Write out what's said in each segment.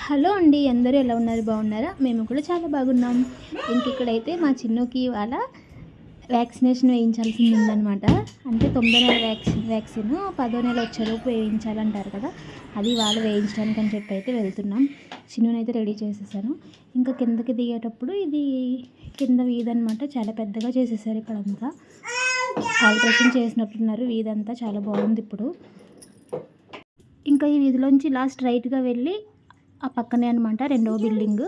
Hello అండి, అందరూ ఎలా ఉన్నారు? బాగున్నారా? మేము కూడా చాలా బాగున్నాం. ఇక్కడైతే మా చిన్నోకి ఇవాళ వ్యాక్సినేషన్ వేయించాల్సింది ఉందన్నమాట. అంటే 9వ నెల వ్యాక్సిన్ 10వ నెల వచ్చేలోపు వేయించాలంటారు కదా, అది ఇవాళ వేయించడానికి అని చెప్పి అయితే వెళ్తున్నాం. చిన్ననైతే రెడీ చేసేసాను. ఇంకా కిందకి దిగేటప్పుడు ఇది కింద వీధనమాట, చాలా పెద్దగా చేసేసారు. ఇక్కడంతా ఆల్ట్రేషన్ చేసినట్టున్నారు. వీధంతా చాలా బాగుంది ఇప్పుడు. ఇంకా ఈ వీధిలోంచి ఇలా స్ట్రైట్గా వెళ్ళి ఆ పక్కనే అనమాట రెండవ బిల్డింగ్.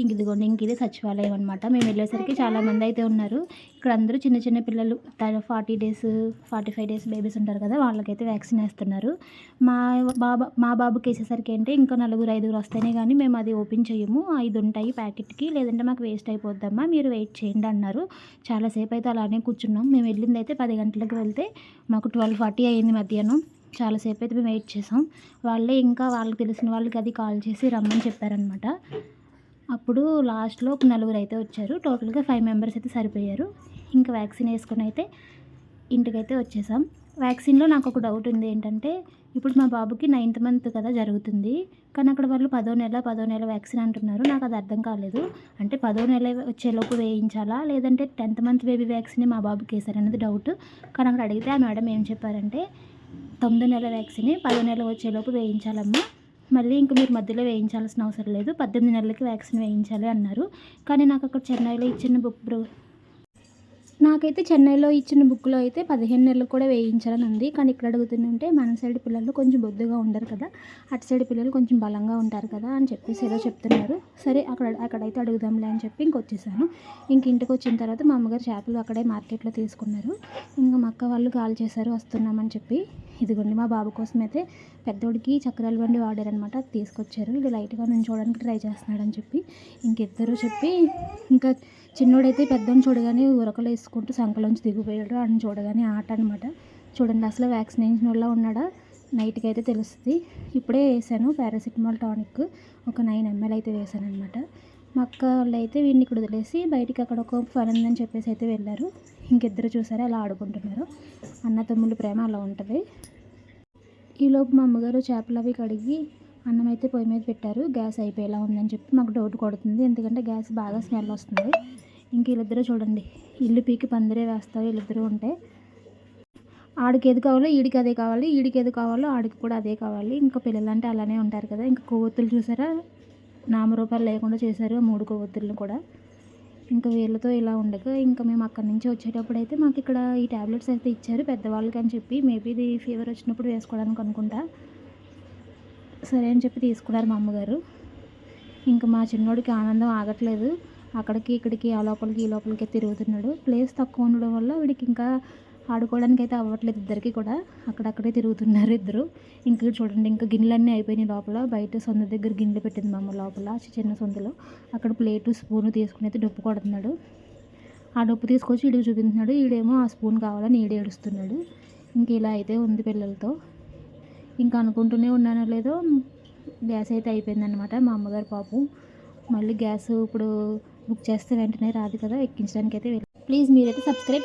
ఇదిగోండి, ఇదే సచివాలయం అనమాట. మేము వెళ్ళేసరికి చాలామంది అయితే ఉన్నారు. ఇక్కడ అందరూ చిన్న చిన్న పిల్లలు 40 డేస్ 45 డేస్ బేబీస్ ఉంటారు కదా, వాళ్ళకైతే వ్యాక్సిన్ వేస్తున్నారు. మా బాబుకి వేసేసరికి అంటే ఇంకా 4-5 వస్తేనే కానీ మేము అది ఓపెన్ చేయము, 5 ఉంటాయి ప్యాకెట్కి, లేదంటే మాకు వేస్ట్ అయిపోద్దమ్మా, మీరు వెయిట్ చేయండి అన్నారు. చాలాసేపు అయితే అలానే కూర్చున్నాం. మేము వెళ్ళింది అయితే 10 గంటలకు వెళ్తే మాకు 12:40 అయ్యింది మధ్యాహ్నం. చాలాసేపు అయితే మేము వెయిట్ చేసాం. వాళ్ళే ఇంకా వాళ్ళకి తెలిసిన వాళ్ళకి అది కాల్ చేసి రమ్మని చెప్పారనమాట. అప్పుడు లాస్ట్లో ఒక 4 అయితే వచ్చారు. టోటల్గా 5 మెంబర్స్ అయితే సరిపోయారు. ఇంకా వ్యాక్సిన్ వేసుకొని అయితే ఇంటికైతే వచ్చేసాం. వ్యాక్సిన్లో నాకు ఒక డౌట్ ఉంది. ఏంటంటే ఇప్పుడు మా బాబుకి 9th మంత్ కదా జరుగుతుంది, కానీ అక్కడ వాళ్ళు 10వ నెల వ్యాక్సిన్ అంటున్నారు. నాకు అది అర్థం కాలేదు. అంటే 10వ నెల వచ్చేలోపు వేయించాలా, లేదంటే 10th మంత్ బేబీ వ్యాక్సిన్ మా బాబుకి వేసారనేది డౌట్. కానీ అక్కడ అడిగితే ఆ మేడం ఏం చెప్పారంటే 9వ నెల వ్యాక్సిన్ 10వ నెల వచ్చేలోపు వేయించాలమ్మా, మళ్ళీ ఇంక మీరు మధ్యలో వేయించాల్సిన అవసరం లేదు, 18 నెలలకి వ్యాక్సిన్ వేయించాలి అన్నారు. కానీ నాకు అక్కడ చెన్నైలో ఇచ్చిన బుక్లో అయితే 15 నెలలు కూడా వేయించాలని ఉంది. కానీ ఇక్కడ అడుగుతుందంటే మన సైడ్ పిల్లలు కొంచెం బొద్దుగా ఉండరు కదా, అటు సైడ్ పిల్లలు కొంచెం బలంగా ఉంటారు కదా అని చెప్పేసి ఏదో చెప్తున్నారు. సరే అక్కడైతే అడుగుదాంలే అని చెప్పి ఇంకొచ్చేసాను. ఇంటికి వచ్చిన తర్వాత మా అమ్మగారు చేపలు అక్కడే మార్కెట్లో తీసుకున్నారు. ఇంకా మా అక్క వాళ్ళు కాల్ చేశారు వస్తున్నామని చెప్పి. ఇదిగోండి మా బాబు కోసం అయితే పెద్దోడికి చక్రాల బండి వాడారనమాట, అది తీసుకొచ్చారు. ఇది లైట్గా నుంచోడానికి ట్రై చేస్తున్నాడని చెప్పి ఇంకిద్దరు చెప్పి, ఇంకా చిన్నోడైతే పెద్దోడిని చూడగానే ఉరకలు వేసుకుంటూ సంకలోంచి దిగిపోయాడు. అని చూడగానే ఆట అనమాట. చూడండి అసలు వ్యాక్సినేషన్ వల్ల ఉన్నాడా, నైట్కి అయితే తెలుస్తుంది. ఇప్పుడే వేసాను పారాసిటమాల్ టానిక్ ఒక 9 ml అయితే వేసాను అనమాట. మా అక్క వాళ్ళు అయితే వీడిని ఇక్కడ వదిలేసి బయటికి అక్కడ ఒక పని ఉందని చెప్పేసి అయితే వెళ్ళారు. ఇంకిద్దరు చూసారా అలా ఆడుకుంటున్నారు. అన్న తమ్ముళ్ళ ప్రేమ అలా ఉంటుంది. ఈలోపు మా అమ్మగారు చేపలు అవి కడిగి అన్నం అయితే పొయ్యి మీద పెట్టారు. గ్యాస్ అయిపోయేలా ఉందని చెప్పి మాకు డౌట్ కొడుతుంది, ఎందుకంటే గ్యాస్ బాగా స్మెల్ వస్తుంది. ఇంక వీళ్ళిద్దరూ చూడండి, ఇల్లు పీకి పందిరే వేస్తారు వీళ్ళిద్దరూ ఉంటే. ఆడికి ఏది కావాలో ఈడికి అదే కావాలి, ఈడికి ఏది కావాలో ఆడికి కూడా అదే కావాలి. ఇంకా పిల్లలంటే అలానే ఉంటారు కదా. ఇంకా కొవ్వొత్తులు చూసారా, నామరూపాలు లేకుండా చేశారు 3 కొవ్వొత్తులను కూడా. ఇంకా వీళ్ళతో ఇలా ఉండగా ఇంకా మేము అక్కడి నుంచి వచ్చేటప్పుడు అయితే మాకు ఇక్కడ ఈ ట్యాబ్లెట్స్ అయితే ఇచ్చారు పెద్దవాళ్ళకి అని చెప్పి. మేబీ ఇది ఫీవర్ వచ్చినప్పుడు వేసుకోవడానికి అనుకుంటా. సరే అని చెప్పి తీసుకున్నారు మా అమ్మగారు. ఇంకా మా చిన్నోడికి ఆనందం ఆగట్లేదు. అక్కడికి ఇక్కడికి ఆ లోపలికి ఈ లోపలికి తిరుగుతున్నాడు. ప్లేస్ తక్కువ ఉండడం వల్ల వీడికి ఇంకా ఆడుకోవడానికి అయితే అవ్వట్లేదు. ఇద్దరికి కూడా అక్కడక్కడే తిరుగుతున్నారు ఇద్దరు. ఇంకా చూడండి, ఇంకా గిన్నెలన్నీ అయిపోయినాయి లోపల. బయట సొంత దగ్గర గిన్నెలు పెట్టింది మా అమ్మ లోపల చిన్న సొంతలో. అక్కడ ప్లేటు స్పూను తీసుకుని అయితే డొప్పు కొడుతున్నాడు. ఆ డొప్పు తీసుకొచ్చి ఈడికి చూపించినాడు. ఈడేమో ఆ స్పూన్ కావాలని ఈడు ఏడుస్తున్నాడు. ఇంక ఇలా అయితే ఉంది పిల్లలతో. ఇంకా అనుకుంటూనే ఉన్నానో లేదో గ్యాస్ అయితే అయిపోయిందనమాట. మా అమ్మగారు పాపం మళ్ళీ గ్యాస్ ఇప్పుడు బుక్ చేస్తే వెంటనే రాదు కదా, ఎక్కించడానికి అయితే ప్లీజ్ మీరైతే సబ్స్క్రైబ్